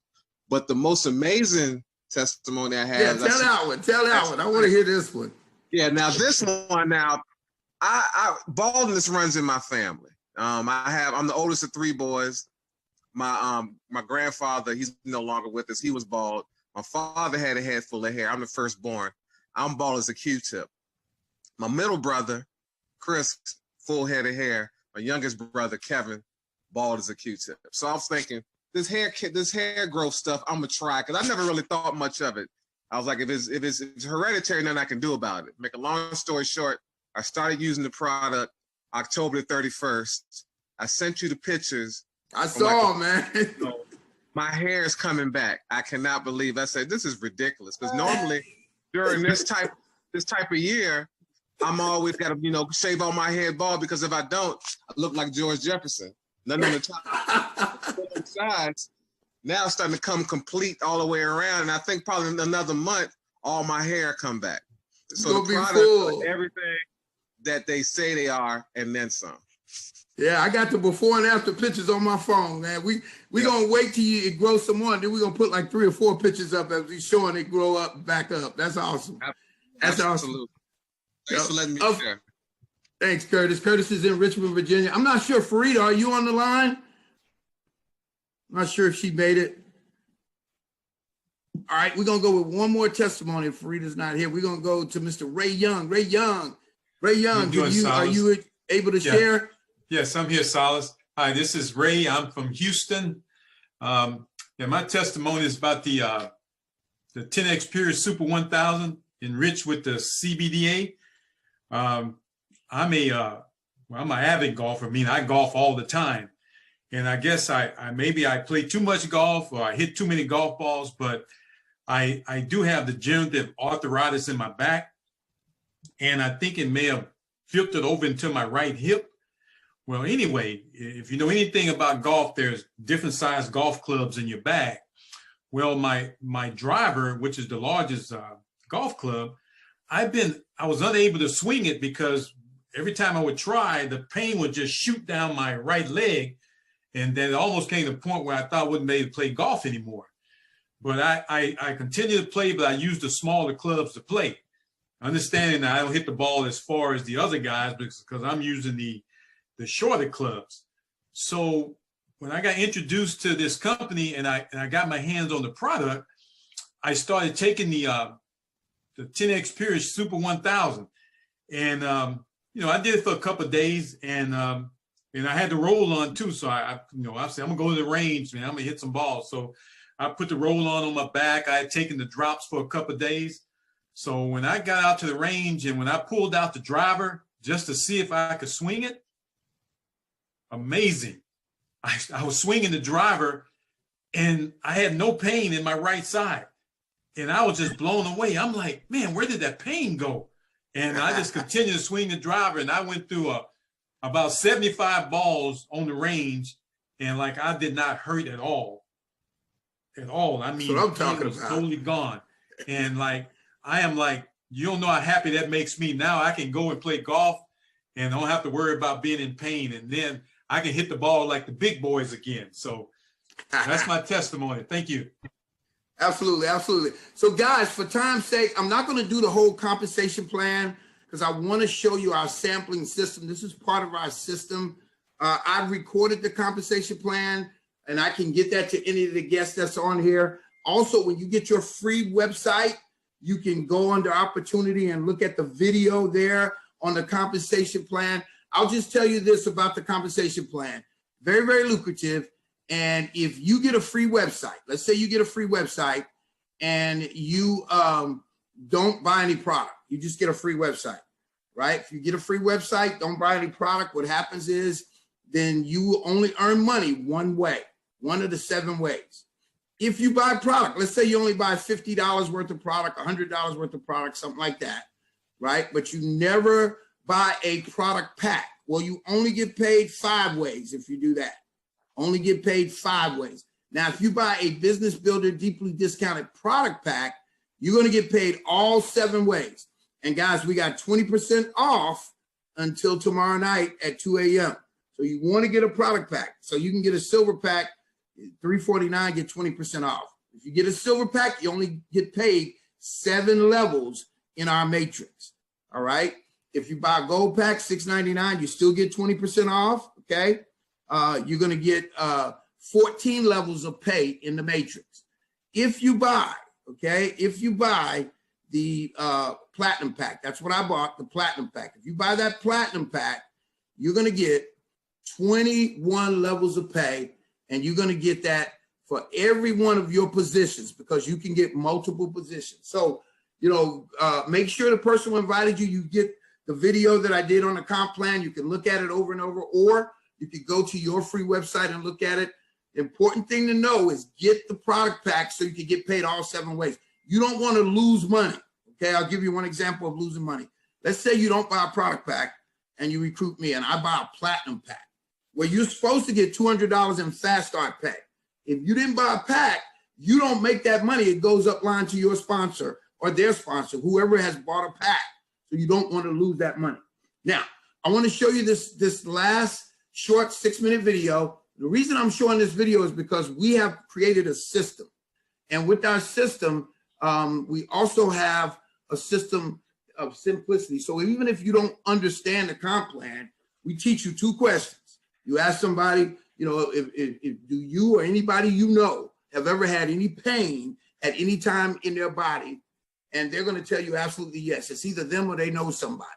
But the most amazing testimony I have. Yeah, tell that one. I want to hear this one. Yeah, now this one, I baldness runs in my family. I'm the oldest of 3 boys. My grandfather, he's no longer with us. He was bald. My father had a head full of hair. I'm the firstborn. I'm bald as a Q-tip. My middle brother, Chris, full head of hair. My youngest brother, Kevin, bald as a Q-tip. So I was thinking, this hair growth stuff, I'm gonna try, because I never really thought much of it. I was like, if it's hereditary, nothing I can do about it. Make a long story short, I started using the product October the 31st. I sent you the pictures. I saw, man. My hair is coming back. I cannot believe. I said, this is ridiculous, because normally during this type of year, I'm always got to shave all my head bald, because if I don't, I look like George Jefferson. Nothing on the top, sides. Now it's starting to come complete all the way around, and I think probably in another month, all my hair come back. So the product is everything that they say they are, and then some. Yeah, I got the before and after pictures on my phone, man. We gonna wait till it grows some more, and then we're gonna put like 3 or 4 pictures up as we showing it grow up, back up. That's awesome. That's awesome. Thanks for letting me share. Thanks, Curtis. Curtis is in Richmond, Virginia. I'm not sure, Farida, are you on the line? I'm not sure if she made it. All right, we're gonna go with one more testimony. If Farida's not here, we're gonna go to Mr. Ray Young. Ray Young, are you able to share? Yes, I'm here, Silas. Hi, this is Ray. I'm from Houston. My testimony is about the 10X Pure Super 1000 enriched with the CBDA. I'm an avid golfer. I mean, I golf all the time, and I guess maybe I play too much golf or I hit too many golf balls, but I do have degenerative arthritis in my back, and I think it may have filtered over into my right hip. Well, anyway, if you know anything about golf, there's different size golf clubs in your bag. Well, my driver, which is the largest golf club, I was unable to swing it because every time I would try, the pain would just shoot down my right leg. And then it almost came to the point where I thought I wouldn't be able to play golf anymore. But I continued to play, but I used the smaller clubs to play. Understanding that I don't hit the ball as far as the other guys because I'm using the shorter clubs. So when I got introduced to this company and I got my hands on the product, I started taking the 10X Pure Super 1000. And, you know, I did it for a couple of days, and I had the roll on too. So I said, I'm gonna go to the range, man. I'm gonna hit some balls. So I put the roll on my back. I had taken the drops for a couple of days. So when I got out to the range and when I pulled out the driver just to see if I could swing it, amazing. I was swinging the driver and I had no pain in my right side. And I was just blown away. I'm like, man, where did that pain go? And I just continued to swing the driver, and I went through about 75 balls on the range, and like I did not hurt at all. At all. I mean, that's what I'm talking was about. Totally gone. And like, I am like, you don't know how happy that makes me. Now I can go and play golf and don't have to worry about being in pain. And then I can hit the ball like the big boys again. So that's my testimony. Thank you. Absolutely, absolutely. So guys, for time's sake, I'm not going to do the whole compensation plan because I want to show you our sampling system. This is part of our system. I've recorded the compensation plan, and I can get that to any of the guests that's on here. Also, when you get your free website, you can go under opportunity and look at the video there on the compensation plan. I'll just tell you this about the compensation plan. Very, very lucrative. And if you get a free website, let's say you get a free website and you don't buy any product, you just get a free website, right? If you get a free website, don't buy any product, what happens is then you only earn money one way, one of the 7 ways. If you buy product, let's say you only buy $50 worth of product, $100 worth of product, something like that, right? But you never buy a product pack. Well, you only get paid 5 ways if you do that. Only get paid 5 ways. Now, if you buy a Business Builder deeply discounted product pack, you're going to get paid all 7 ways. And guys, we got 20% off until tomorrow night at 2 a.m. So you want to get a product pack. So you can get a silver pack, $349, get 20% off. If you get a silver pack, you only get paid 7 levels in our matrix. All right. If you buy a gold pack, $699, you still get 20% off. Okay. You're going to get 14 levels of pay in the matrix. If you buy, okay, if you buy the platinum pack, that's what I bought, the platinum pack. If you buy that platinum pack, you're going to get 21 levels of pay, and you're going to get that for every one of your positions because you can get multiple positions. So, you know, make sure the person who invited you, you get the video that I did on the comp plan. You can look at it over and over, or you can go to your free website and look at it. The important thing to know is get the product pack so you can get paid all 7 ways. You don't want to lose money. Okay, I'll give you one example of losing money. Let's say you don't buy a product pack and you recruit me and I buy a platinum pack. Well, you're supposed to get $200 in fast start pay. If you didn't buy a pack, you don't make that money. It goes up line to your sponsor or their sponsor, whoever has bought a pack. So you don't want to lose that money. Now, I want to show you this last short 6-minute video. The reason I'm showing this video is because we have created a system. And with our system, we also have a system of simplicity. So even if you don't understand the comp plan, we teach you 2 questions. You ask somebody, you know, if do you or anybody you know have ever had any pain at any time in their body? And they're going to tell you absolutely yes. It's either them or they know somebody.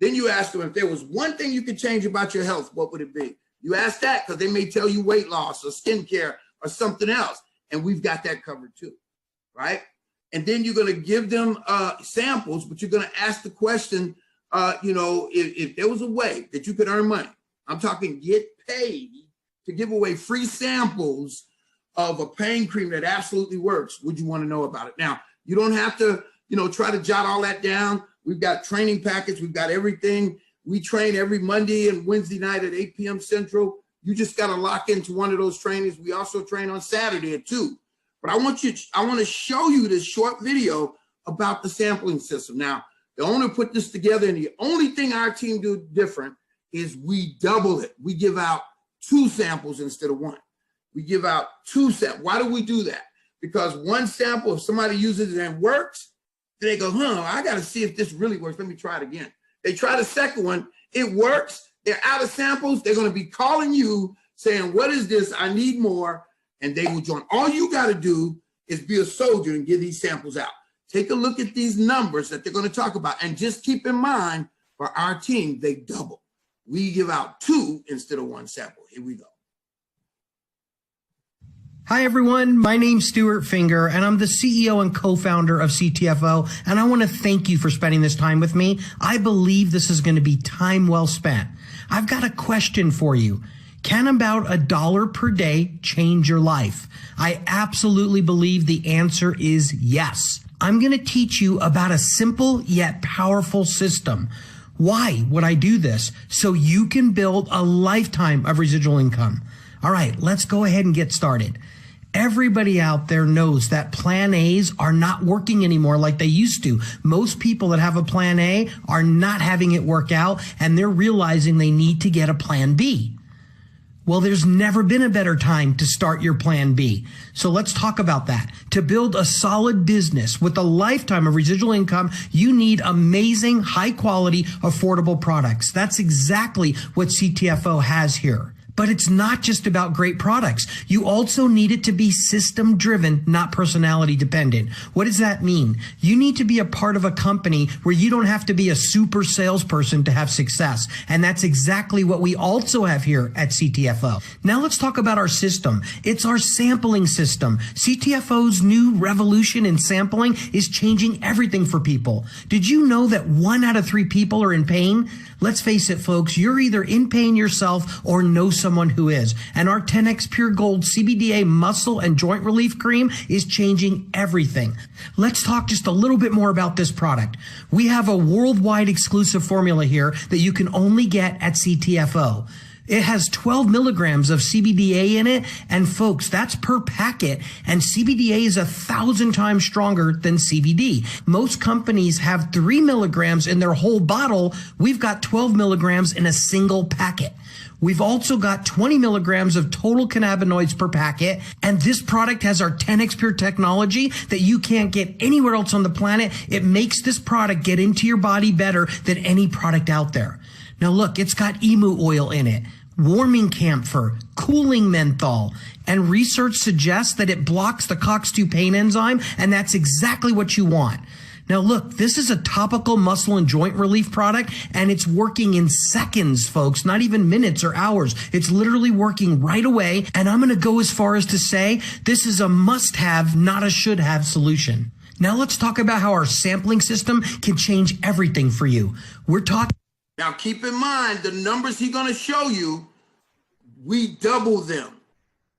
Then you ask them if there was one thing you could change about your health, what would it be? You ask that because they may tell you weight loss or skincare or something else. And we've got that covered too, right? And then you're going to give them samples, but you're going to ask the question, you know, if there was a way that you could earn money, I'm talking get paid to give away free samples of a pain cream that absolutely works, would you want to know about it? Now, you don't have to, you know, try to jot all that down. We've got training packets. We've got everything. We train every Monday and Wednesday night at 8 p.m. Central. You just got to lock into one of those trainings. We also train on Saturday at 2. But I want to show you this short video about the sampling system. Now, the owner put this together, and the only thing our team do different is we double it. We give out 2 samples instead of 1. We give out 2 samples. Why do we do that? Because 1 sample, if somebody uses it and works, they go, I got to see if this really works. Let me try it again. They try the second one. It works. They're out of samples. They're going to be calling you saying, what is this? I need more. And they will join. All you got to do is be a soldier and give these samples out. Take a look at these numbers that they're going to talk about, and just keep in mind, for our team, they double. We give out 2 instead of 1 sample. Here we go. Hi, everyone. My name's Stuart Finger, and I'm the CEO and co-founder of Ctfo, and I want to thank you for spending this time with me. I believe this is going to be time well spent. I've got a question for you. Can about $1 per day change your life? I absolutely believe the answer is yes. I'm going to teach you about a simple yet powerful system. Why would I do this? So you can build a lifetime of residual income. All right, let's go ahead and get started. Everybody out there knows that plan A's are not working anymore like they used to. Most people that have a plan A are not having it work out, and they're realizing they need to get a plan B. Well, there's never been a better time to start your plan B. So let's talk about that. To build a solid business with a lifetime of residual income, you need amazing, high quality, affordable products. That's exactly what Ctfo has here. But it's not just about great products. You also need it to be system driven, not personality dependent. What does that mean? You need to be a part of a company where you don't have to be a super salesperson to have success. And that's exactly what we also have here at Ctfo. Now let's talk about our system. It's our sampling system. Ctfo's new revolution in sampling is changing everything for people. Did you know that 1 out of 3 people are in pain? Let's face it, folks, you're either in pain yourself or know someone who is. And our 10X Pure Gold CBDA muscle and joint relief cream is changing everything. Let's talk just a little bit more about this product. We have a worldwide exclusive formula here that you can only get at Ctfo. It has 12 milligrams of CBDA in it, and folks, that's per packet, and CBDA is 1,000 times stronger than CBD. Most companies have 3 milligrams in their whole bottle. We've got 12 milligrams in a single packet. We've also got 20 milligrams of total cannabinoids per packet, and this product has our 10X Pure technology that you can't get anywhere else on the planet. It makes this product get into your body better than any product out there. Now look, it's got emu oil in it, warming camphor, cooling menthol, and research suggests that it blocks the COX-2 pain enzyme, and that's exactly what you want. Now look, this is a topical muscle and joint relief product, and it's working in seconds, folks, not even minutes or hours. It's literally working right away, and I'm going to go as far as to say this is a must-have, not a should-have solution. Now let's talk about how our sampling system can change everything for you. We're talking... Now, keep in mind, the numbers he's going to show you, we double them.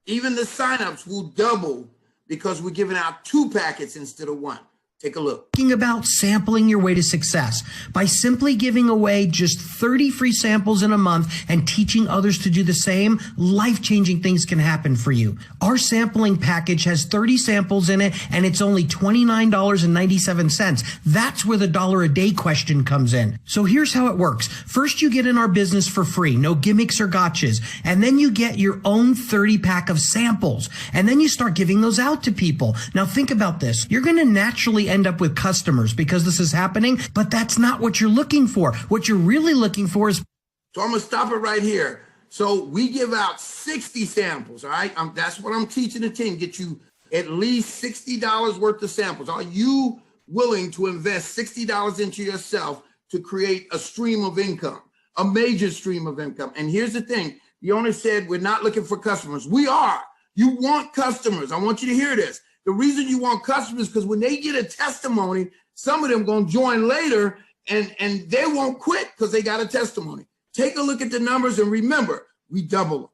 Even the signups will double because we're giving out 2 packets instead of 1. Take a look. Talking about sampling your way to success by simply giving away just 30 free samples in a month and teaching others to do the same, life-changing things can happen for you. Our sampling package has 30 samples in it, and it's only $29.97. That's where the $1 a day question comes in. So here's how it works. First, you get in our business for free, no gimmicks or gotchas, and then you get your own 30-pack of samples, and then you start giving those out to people. Now think about this. You're going to naturally end up with customers because this is happening, but that's not what you're looking for. What you're really looking for is... So I'm going to stop it right here. So we give out 60 samples, all right? That's what I'm teaching the team, get you at least $60 worth of samples. Are you willing to invest $60 into yourself to create a stream of income, a major stream of income? And here's the thing. The owner said, we're not looking for customers. We are. You want customers. I want you to hear this. The reason you want customers is because when they get a testimony, some of them going to join later and they won't quit because they got a testimony. Take a look at the numbers and remember, we double them.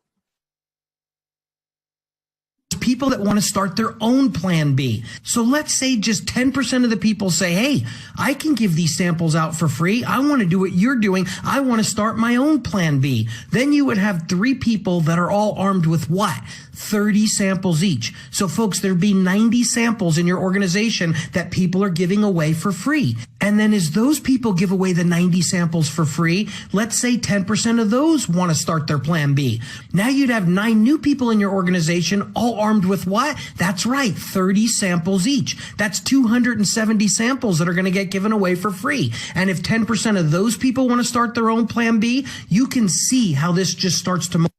People that want to start their own plan B. So let's say just 10% of the people say, hey, I can give these samples out for free. I want to do what you're doing. I want to start my own plan B. Then you would have 3 people that are all armed with what? 30 samples each. So folks, there'd be 90 samples in your organization that people are giving away for free. And then as those people give away the 90 samples for free, let's say 10% of those want to start their plan B. Now you'd have 9 new people in your organization all armed with what? That's right, 30 samples each. That's 270 samples that are going to get given away for free. And if 10% of those people want to start their own plan B, you can see how this just starts to...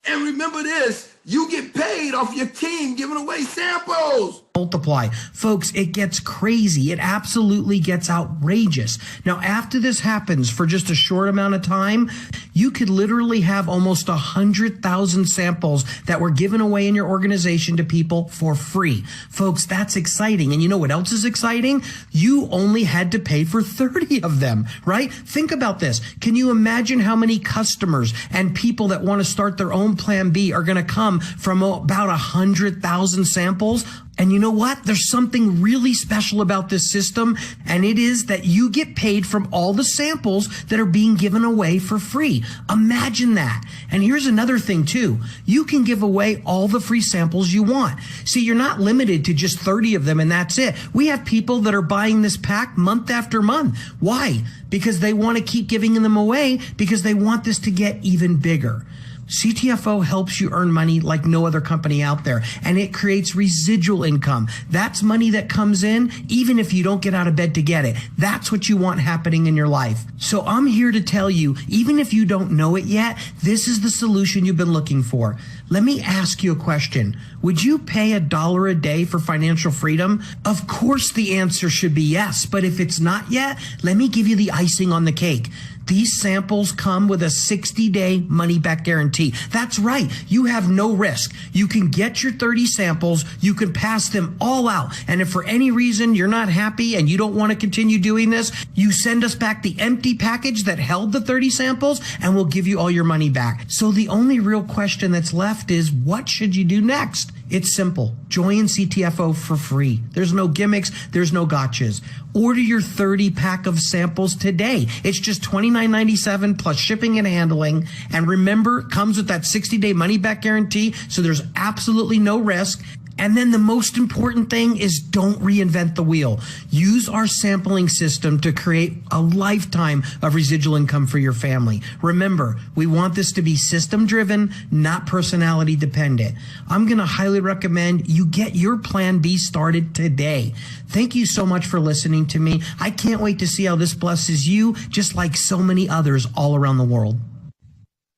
And remember this, you get paid off your team giving away samples. multiply. Folks, it gets crazy. It absolutely gets outrageous. Now, after this happens for just a short amount of time, you could literally have almost 100,000 samples that were given away in your organization to people for free. Folks, that's exciting. And you know what else is exciting? You only had to pay for 30 of them, right? Think about this. Can you imagine how many customers and people that want to start their own Plan B are going to come from about 100,000 samples? And you know what? There's something really special about this system, and it is that you get paid from all the samples that are being given away for free. Imagine that. And here's another thing too. You can give away all the free samples you want. See, you're not limited to just 30 of them and that's it. We have people that are buying this pack month after month. Why? Because they want to keep giving them away because they want this to get even bigger. Ctfo helps you earn money like no other company out there, and it creates residual income. That's money that comes in even if you don't get out of bed to get it. That's what you want happening in your life. So I'm here to tell you, even if you don't know it yet, this is the solution you've been looking for. Let me ask you a question. Would you pay $1 a day for financial freedom? Of course the answer should be yes, but if it's not yet, let me give you the icing on the cake. These samples come with a 60-day money-back guarantee. That's right. You have no risk. You can get your 30 samples. You can pass them all out. And if for any reason you're not happy and you don't want to continue doing this, you send us back the empty package that held the 30 samples and we'll give you all your money back. So the only real question that's left is, what should you do next? It's simple. Join Ctfo for free. There's no gimmicks. There's no gotchas. Order your 30 pack of samples today. It's just $29.97 plus shipping and handling. And remember, it comes with that 60-day money-back guarantee, so there's absolutely no risk. And then the most important thing is, don't reinvent the wheel. Use our sampling system to create a lifetime of residual income for your family. Remember, we want this to be system driven, not personality dependent. I'm going to highly recommend you get your Plan B started today. Thank you so much for listening to me. I can't wait to see how this blesses you, just like so many others all around the world.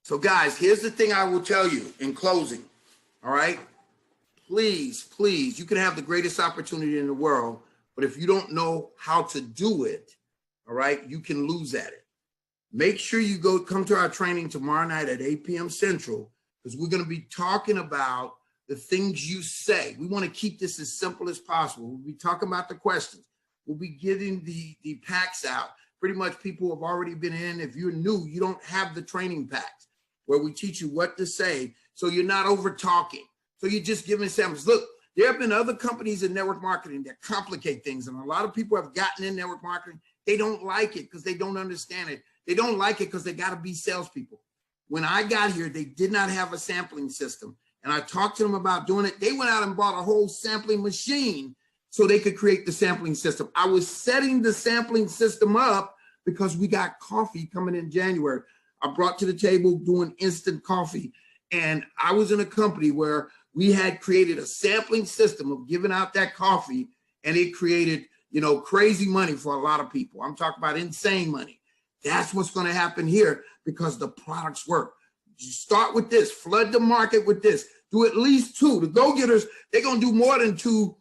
So guys, here's the thing I will tell you in closing, all right? Please, please, you can have the greatest opportunity in the world, but if you don't know how to do it, all right, you can lose at it. Make sure you come to our training tomorrow night at 8 p.m. Central, because we're going to be talking about the things you say. We want to keep this as simple as possible. We'll be talking about the questions. We'll be getting the packs out. Pretty much people have already been in. If you're new, you don't have the training packs where we teach you what to say so you're not over talking. So you're just giving samples. Look, there have been other companies in network marketing that complicate things. And a lot of people have gotten in network marketing. They don't like it because they don't understand it. They don't like it because they got to be salespeople. When I got here, they did not have a sampling system. And I talked to them about doing it. They went out and bought a whole sampling machine so they could create the sampling system. I was setting the sampling system up because we got coffee coming in January. I brought to the table doing instant coffee. And I was in a company where we had created a sampling system of giving out that coffee, and it created, you know, crazy money for a lot of people. I'm talking about insane money. That's what's going to happen here because the products work. You start with this, flood the market with this, do at least 2. The go-getters, they're going to do more than 2,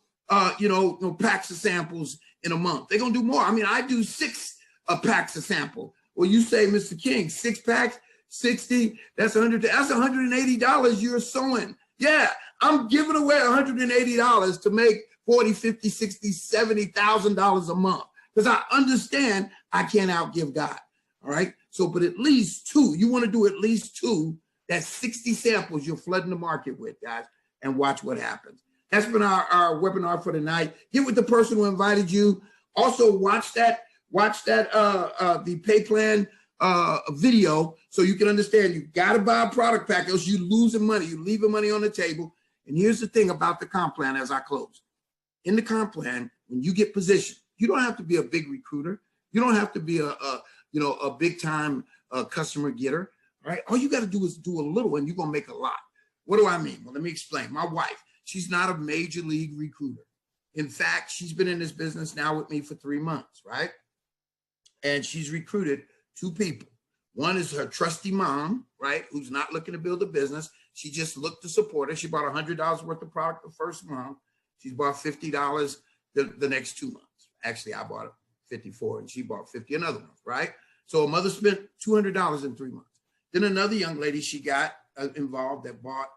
packs of samples in a month. They're going to do more. I mean, I do 6 packs of sample. Well, you say, Mr. King, 6 packs, 60, that's $180 you're sowing. Yeah, I'm giving away $180 to make $40, $50, $60, $70,000 a month because I understand I can't outgive God. All right. So, but at least 2, you want to do at least 2, that's 60 samples you're flooding the market with, guys, and watch what happens. That's been our webinar for tonight. Get with the person who invited you. Also watch that the pay plan video so you can understand you got to buy a product pack, else you're losing money. You're leaving money on the table. And here's the thing about the comp plan as I close. In the comp plan, when you get positioned, you don't have to be a big recruiter. You don't have to be a big time customer getter, right? All you got to do is do a little and you're going to make a lot. What do I mean? Well, let me explain. My wife, she's not a major league recruiter. In fact, she's been in this business now with me for 3 months, right? And she's recruited 2 people. One is her trusty mom, right, who's not looking to build a business. She just looked to support her. She bought $100 worth of product the first month. She's bought $50 the next 2 months. Actually, I bought it $54 and she bought $50 another month, right? So a mother spent $200 in 3 months. Then another young lady, she got involved that bought,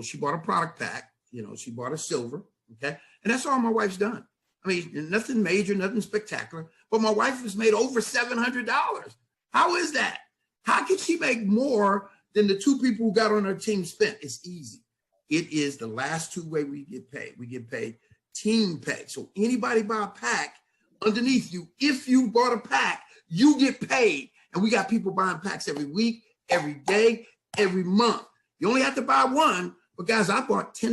she bought a product pack, she bought a silver, okay? And that's all my wife's done. I mean, nothing major, nothing spectacular, but my wife has made over $700. How is that? How can she make more than the two people who got on her team spent? It's easy. It is the last two way we get paid. We get paid team pay. So anybody buy a pack underneath you, if you bought a pack, you get paid. And we got people buying packs every week, every day, every month. You only have to buy one, but guys, I bought 10